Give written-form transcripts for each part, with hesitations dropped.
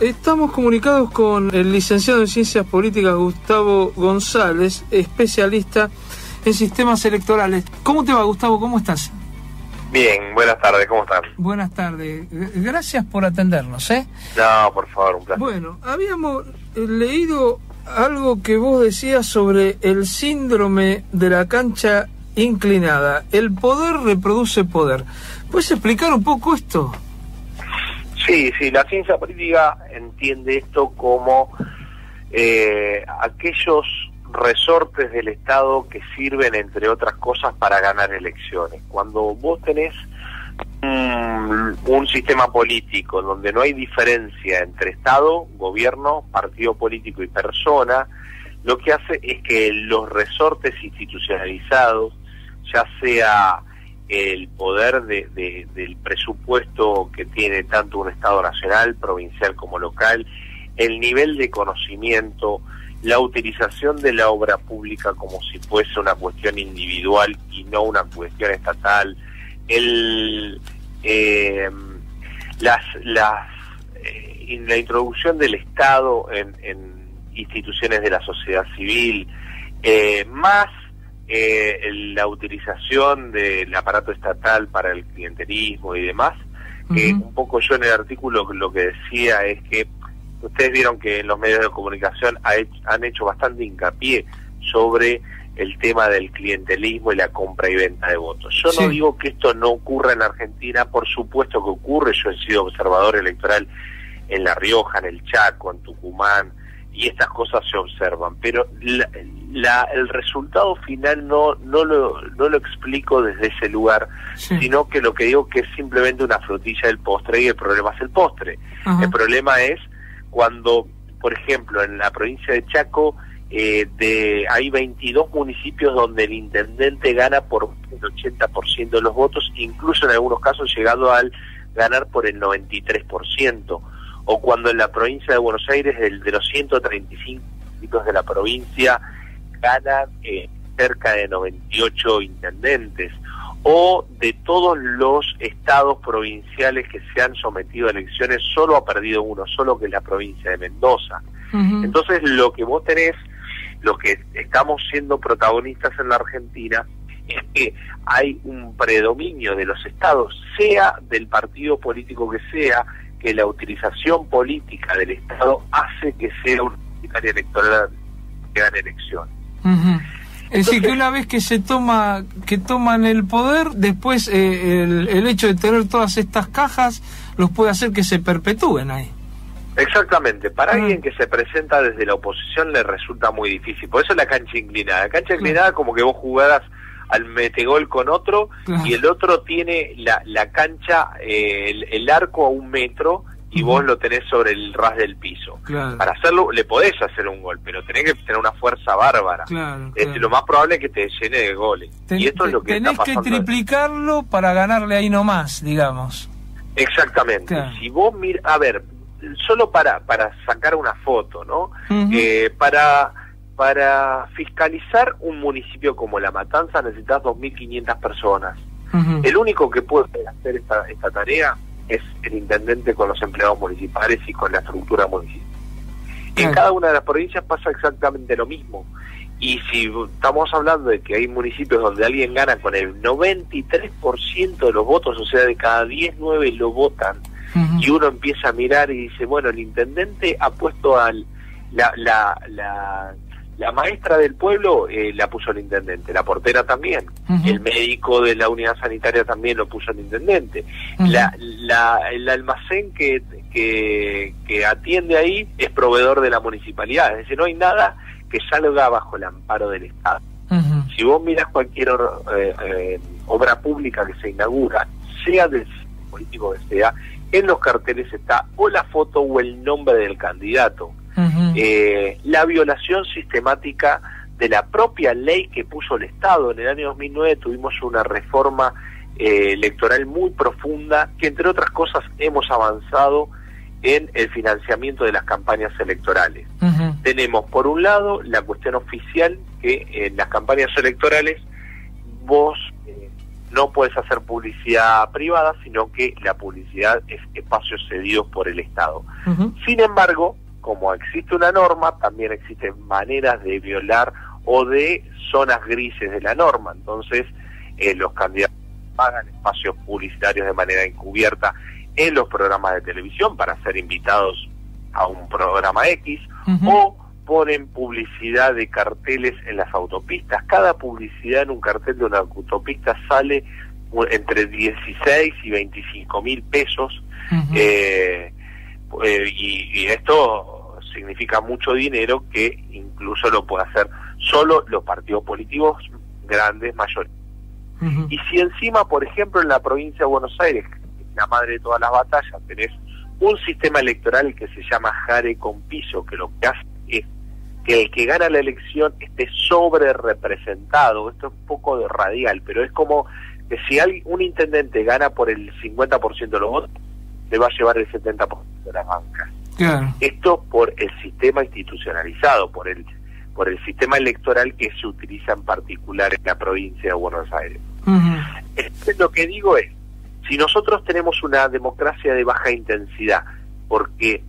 Estamos comunicados con el licenciado en Ciencias Políticas Gustavo González, especialista en sistemas electorales. ¿Cómo te va, Gustavo? ¿Cómo estás? Bien, buenas tardes, ¿cómo están? Buenas tardes, gracias por atendernos, ¿eh? No, por favor, un placer. Bueno, habíamos leído algo que vos decías sobre el síndrome de la cancha inclinada. El poder reproduce poder. ¿Puedes explicar un poco esto? Sí, la ciencia política entiende esto como aquellos resortes del Estado que sirven, entre otras cosas, para ganar elecciones. Cuando vos tenés un sistema político donde no hay diferencia entre Estado, gobierno, partido político y persona, lo que hace es que los resortes institucionalizados, ya sea el poder del presupuesto que tiene tanto un Estado nacional, provincial como local, el nivel de conocimiento, la utilización de la obra pública como si fuese una cuestión individual y no una cuestión estatal, la introducción del Estado en instituciones de la sociedad civil, más la utilización del aparato estatal para el clientelismo y demás. Un poco yo en el artículo lo que decía es que ustedes vieron que en los medios de comunicación han hecho bastante hincapié sobre el tema del clientelismo y la compra y venta de votos. Yo no digo que esto no ocurra en Argentina, por supuesto que ocurre. Yo he sido observador electoral en La Rioja, en el Chaco, en Tucumán, y estas cosas se observan, pero el resultado final no lo explico desde ese lugar, sino que lo que digo que es simplemente una frutilla del postre, y el problema es el postre. El problema es cuando, por ejemplo, en la provincia de Chaco hay 22 municipios donde el intendente gana por el 80% de los votos, incluso en algunos casos llegado al ganar por el 93%. O cuando en la provincia de Buenos Aires, de los 135 distritos de la provincia, ganan cerca de 98 intendentes, o de todos los estados provinciales que se han sometido a elecciones, solo ha perdido uno, solo que es la provincia de Mendoza. Entonces lo que vos tenés, los que estamos siendo protagonistas en la Argentina, es que hay un predominio de los estados, sea del partido político que sea, que la utilización política del Estado hace que sea una maquinaria electoral que gane elecciones. Es decir, que una vez que toman el poder, después el hecho de tener todas estas cajas los puede hacer que se perpetúen ahí. Exactamente. Para alguien que se presenta desde la oposición le resulta muy difícil. Por eso la cancha inclinada. La cancha inclinada como que vos jugaras al metegol con otro, y el otro tiene la cancha, el arco a 1 metro, y vos lo tenés sobre el ras del piso. Para hacerlo, le podés hacer un gol, pero tenés que tener una fuerza bárbara. Lo más probable es que te llene de goles. Y esto es lo que está pasando. Tenés que triplicarlo para ganarle ahí nomás, digamos. Exactamente. Si vos a ver, solo para sacar una foto, ¿no? Para fiscalizar un municipio como La Matanza necesitas 2.500 personas. El único que puede hacer esta tarea es el intendente con los empleados municipales y con la estructura municipal. En cada una de las provincias pasa exactamente lo mismo. Y si estamos hablando de que hay municipios donde alguien gana con el 93% de los votos, o sea, de cada 10, 9 lo votan, y uno empieza a mirar y dice, bueno, el intendente ha puesto la maestra del pueblo, la puso el intendente, la portera también, el médico de la unidad sanitaria también lo puso el intendente, el almacén que atiende ahí es proveedor de la municipalidad. Es decir, no hay nada que salga bajo el amparo del Estado. Si vos mirás cualquier obra pública que se inaugura, sea del político que sea, en los carteles está o la foto o el nombre del candidato. La violación sistemática de la propia ley que puso el Estado. En el año 2009 tuvimos una reforma electoral muy profunda, que entre otras cosas hemos avanzado en el financiamiento de las campañas electorales. Tenemos por un lado la cuestión oficial, que en las campañas electorales vos no puedes hacer publicidad privada, sino que la publicidad es espacios cedidos por el Estado. Sin embargo, como existe una norma, también existen maneras de violar o de zonas grises de la norma. Entonces, los candidatos pagan espacios publicitarios de manera encubierta en los programas de televisión para ser invitados a un programa X, o ponen publicidad de carteles en las autopistas. Cada publicidad en un cartel de una autopista sale entre 16 y 25 mil pesos, y esto significa mucho dinero que incluso lo puede hacer solo los partidos políticos grandes, mayores. Y si encima, por ejemplo, en la provincia de Buenos Aires, la madre de todas las batallas, tenés un sistema electoral que se llama jare con piso, que lo que hace es que el que gana la elección esté sobre representado. Esto es un poco de radial, pero es como que si un intendente gana por el 50% de los votos, le va a llevar el 70% de las bancas. Claro. Esto por el sistema institucionalizado, por el sistema electoral que se utiliza en particular en la provincia de Buenos Aires. Lo que digo es, si nosotros tenemos una democracia de baja intensidad, porque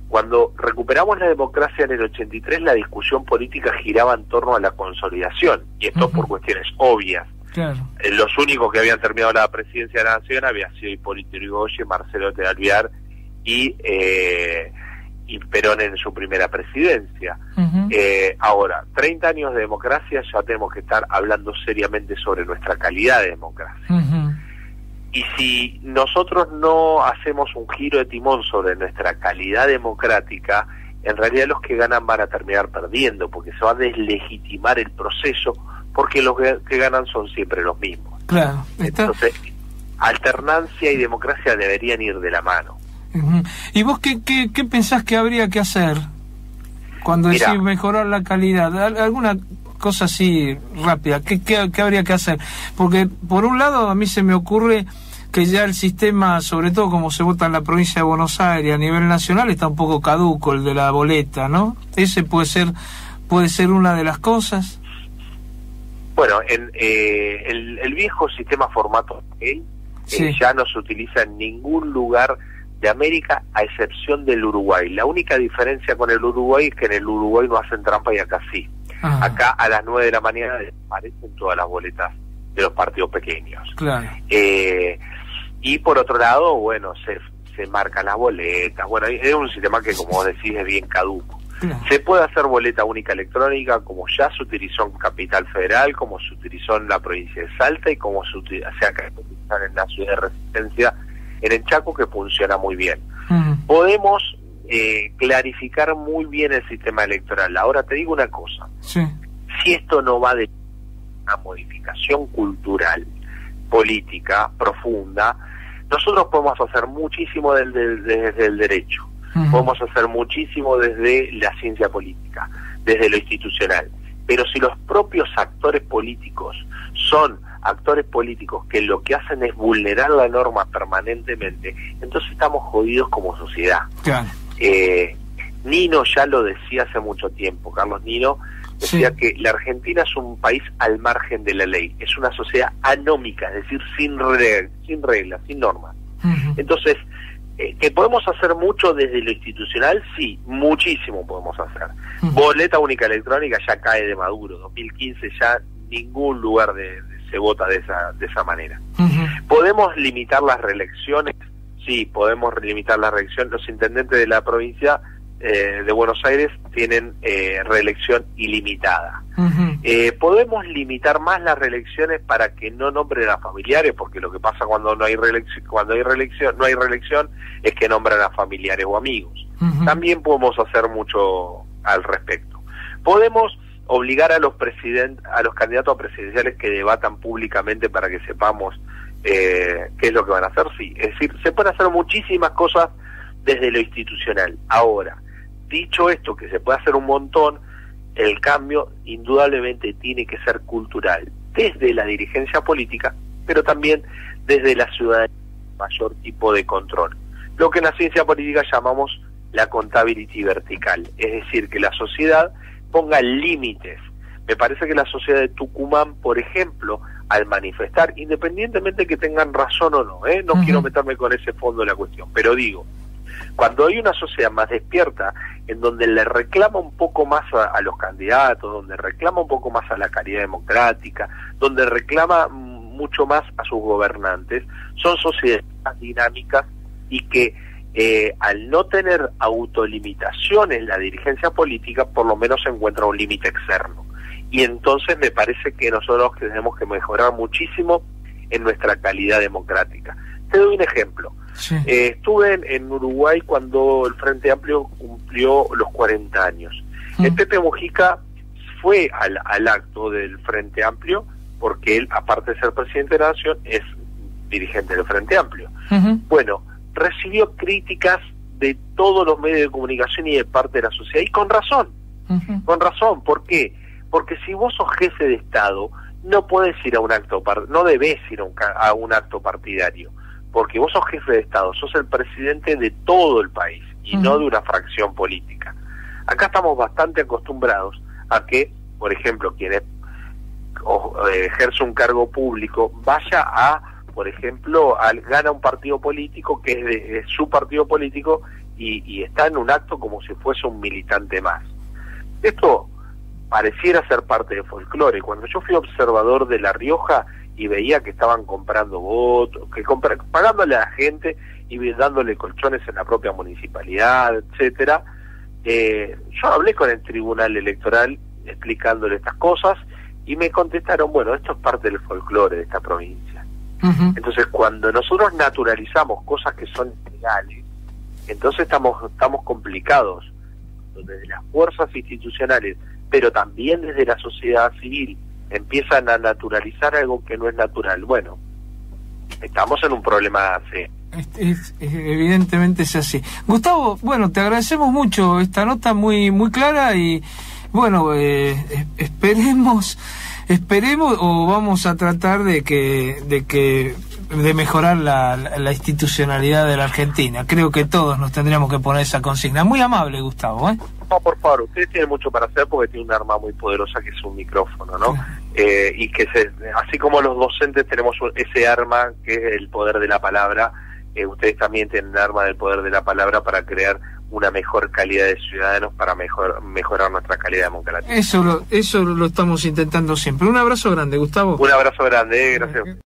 cuando recuperamos la democracia en el 83, la discusión política giraba en torno a la consolidación, y esto por cuestiones obvias. Claro. Los únicos que habían terminado la presidencia de la Nación habían sido Hipólito Yrigoyen, Marcelo de Alvear y Perón en su primera presidencia. Ahora, 30 años de democracia, ya tenemos que estar hablando seriamente sobre nuestra calidad de democracia. Y si nosotros no hacemos un giro de timón sobre nuestra calidad democrática, en realidad los que ganan van a terminar perdiendo, porque se va a deslegitimar el proceso, porque los que ganan son siempre los mismos. Claro. Entonces, alternancia y democracia deberían ir de la mano. ¿Y vos qué pensás que habría que hacer cuando decís mejorar la calidad? ¿Alguna cosa así rápida? ¿Qué habría que hacer? Porque por un lado a mí se me ocurre que ya el sistema, sobre todo como se vota en la provincia de Buenos Aires a nivel nacional, está un poco caduco, el de la boleta, ¿no? Ese puede ser una de las cosas. Bueno, el viejo sistema formato ya no se utiliza en ningún lugar de América, a excepción del Uruguay. La única diferencia con el Uruguay es que en el Uruguay no hacen trampa y acá sí. Acá a las 9 de la mañana desaparecen todas las boletas de los partidos pequeños. Claro. Y por otro lado, bueno, se marcan las boletas. Bueno, es un sistema que, como vos decís, es bien caduco. Claro. Se puede hacer boleta única electrónica, como ya se utilizó en Capital Federal, como se utilizó en la provincia de Salta y como se acaba de utilizar en la ciudad de Resistencia, en el Chaco, que funciona muy bien. Podemos clarificar muy bien el sistema electoral. Ahora te digo una cosa, si esto no va de una modificación cultural, política, profunda, nosotros podemos hacer muchísimo desde el derecho, podemos hacer muchísimo desde la ciencia política, desde lo institucional, pero si los propios actores políticos son actores políticos que lo que hacen es vulnerar la norma permanentemente, entonces estamos jodidos como sociedad. Claro. Nino ya lo decía hace mucho tiempo, Carlos Nino decía que la Argentina es un país al margen de la ley, es una sociedad anómica, es decir, sin reglas, sin normas. Entonces, ¿que podemos hacer mucho desde lo institucional? Sí, muchísimo podemos hacer. Boleta única electrónica ya cae de Maduro, 2015 ya ningún lugar se vota de esa manera. ¿Podemos limitar las reelecciones? Sí, podemos limitar las reelecciones. Los intendentes de la provincia de Buenos Aires tienen reelección ilimitada. ¿Podemos limitar más las reelecciones para que no nombren a familiares? Porque lo que pasa cuando no hay reelección es que nombran a familiares o amigos. También podemos hacer mucho al respecto. Podemos obligar a los candidatos a presidenciales que debatan públicamente para que sepamos qué es lo que van a hacer. Sí, es decir, se pueden hacer muchísimas cosas desde lo institucional. Ahora, dicho esto, que se puede hacer un montón, el cambio indudablemente tiene que ser cultural, desde la dirigencia política, pero también desde la ciudadanía, mayor tipo de control. Lo que en la ciencia política llamamos la accountability vertical, es decir, que la sociedad ponga límites. Me parece que la sociedad de Tucumán, por ejemplo, al manifestar, independientemente que tengan razón o no, no quiero meterme con ese fondo de la cuestión, pero digo, cuando hay una sociedad más despierta, en donde le reclama un poco más a los candidatos, donde reclama un poco más a la calidad democrática, donde reclama mucho más a sus gobernantes, son sociedades más dinámicas y que al no tener autolimitaciones la dirigencia política, por lo menos se encuentra un límite externo. Y entonces me parece que nosotros tenemos que mejorar muchísimo en nuestra calidad democrática. Te doy un ejemplo. Sí. Estuve en Uruguay cuando el Frente Amplio cumplió los 40 años. El Pepe Mujica fue al acto del Frente Amplio porque él, aparte de ser presidente de la Nación, es dirigente del Frente Amplio. Bueno, recibió críticas de todos los medios de comunicación y de parte de la sociedad, y con razón. Con razón, ¿por qué? Porque si vos sos jefe de Estado, no podés ir a un acto, no debés ir a un acto partidario, porque vos sos jefe de Estado, sos el presidente de todo el país y no de una fracción política. Acá estamos bastante acostumbrados a que, por ejemplo, quien ejerce un cargo público vaya a, por ejemplo, gana un partido político que es su partido político y está en un acto como si fuese un militante más. Esto pareciera ser parte de folclore. Cuando yo fui observador de La Rioja y veía que estaban comprando votos, pagándole a la gente y dándole colchones en la propia municipalidad, etcétera, yo hablé con el Tribunal Electoral explicándole estas cosas y me contestaron, bueno, esto es parte del folclore de esta provincia. Entonces, cuando nosotros naturalizamos cosas que son legales, entonces estamos complicados. Desde las fuerzas institucionales, pero también desde la sociedad civil, empiezan a naturalizar algo que no es natural. Bueno, estamos en un problema serio. Evidentemente es así. Gustavo, bueno, te agradecemos mucho esta nota muy clara y bueno, esperemos o vamos a tratar de mejorar la institucionalidad de la Argentina. Creo que todos nos tendríamos que poner esa consigna. Muy amable, Gustavo, No, por favor, ustedes tienen mucho para hacer porque tienen un arma muy poderosa que es un micrófono, ¿no? Y que así como los docentes tenemos ese arma que es el poder de la palabra, ustedes también tienen el arma del poder de la palabra para crear una mejor calidad de ciudadanos, para mejorar nuestra calidad democrática. Eso lo estamos intentando siempre. Un abrazo grande, Gustavo. Un abrazo grande, gracias.